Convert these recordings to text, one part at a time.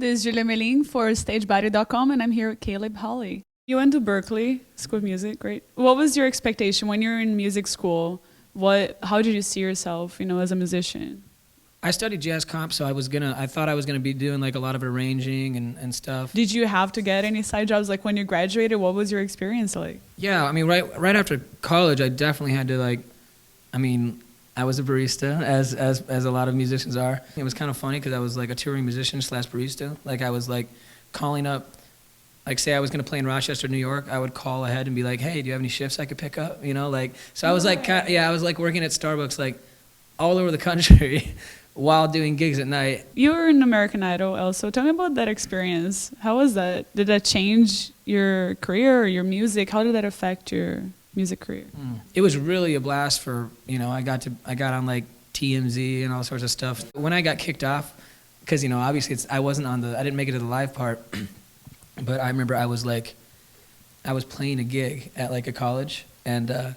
This is Julia Melim for StageBuddy.com, and I'm here with Caleb Hawley. You went to Berkeley School of Music, great. What was your expectation when you were in music school? How did you see yourself, as a musician? I studied jazz comp, so I thought I was gonna be doing like a lot of arranging and stuff. Did you have to get any side jobs? Like when you graduated, what was your experience like? Yeah, I mean, right after college, I definitely had to I was a barista, as a lot of musicians are. It was kind of funny because I was like a touring musician / barista. Like I was like calling up, like say I was gonna play in Rochester, New York, I would call ahead and be like, hey, do you have any shifts I could pick up? So I was like, I was like working at Starbucks like all over the country while doing gigs at night. You were in American Idol also. Tell me about that experience. How was that? Did that change your career or your music? How did that affect your music career? It was really a blast for, I got on like TMZ and all sorts of stuff. When I got kicked off, because, obviously I didn't make it to the live part, but I remember I was playing a gig at like a college, and I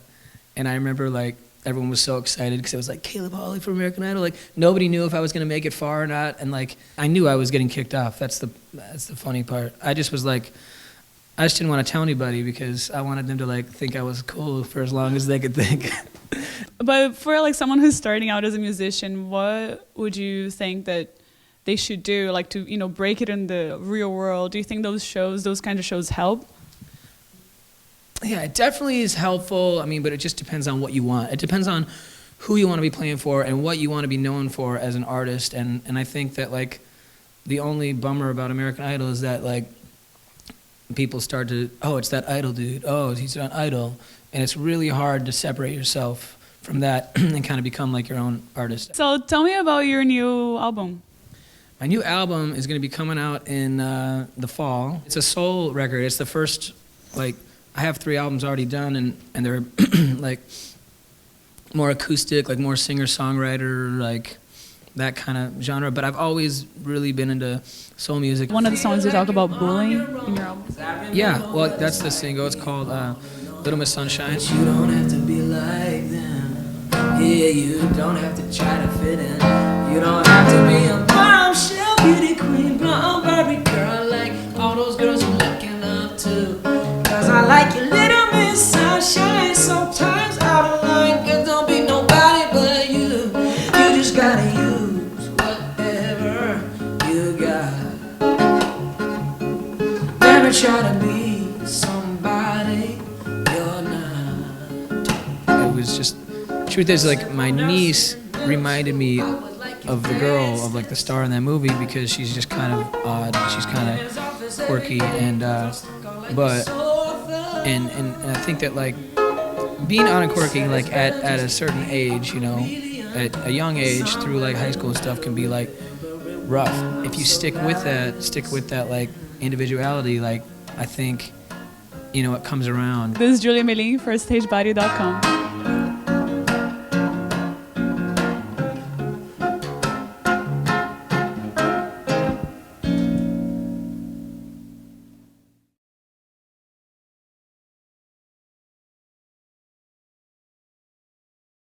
remember like everyone was so excited because it was like Caleb Hawley from American Idol. Like nobody knew if I was gonna make it far or not, and like I knew I was getting kicked off. That's the funny part. I just didn't want to tell anybody because I wanted them to like think I was cool for as long as they could think. But for like someone who's starting out as a musician, what would you think that they should do, like to break it in the real world? Do you think those kind of shows help? Yeah, it definitely is helpful. I mean, but it just depends on what you want. It depends on who you want to be playing for and what you want to be known for as an artist. And I think that like the only bummer about American Idol is that like people start to, oh, it's that Idol dude. Oh, he's on Idol. And it's really hard to separate yourself from that and kind of become like your own artist. So tell me about your new album. My new album is going to be coming out in the fall. It's a soul record. It's the first, like, I have 3 albums already done, and they're like more acoustic, like more singer-songwriter, like that kind of genre. But I've always really been into soul music. One of the songs you talk about bullying in your album. Yeah, well, that's the single. It's called Little Miss Sunshine. But you don't have to be like them. Yeah, you don't have to try to fit in. You don't have to be a bombshell beauty queen, blonde Barbie girl like all those girls I'm looking up to. Cause I like your Little Miss Sunshine. Sometimes out of line, cause don't be nobody but you. You just gotta use whatever you got. Never try to be somebody you're not. It was just, truth is, like, my niece reminded me of the girl, of like the star in that movie, because she's just kind of odd, she's kind of quirky, and I think that like being odd and quirky, like at a certain age, at a young age through like high school and stuff, can be like rough. If you stick with that like individuality, like I think it comes around. This is Julia Melim for StageBuddy.com.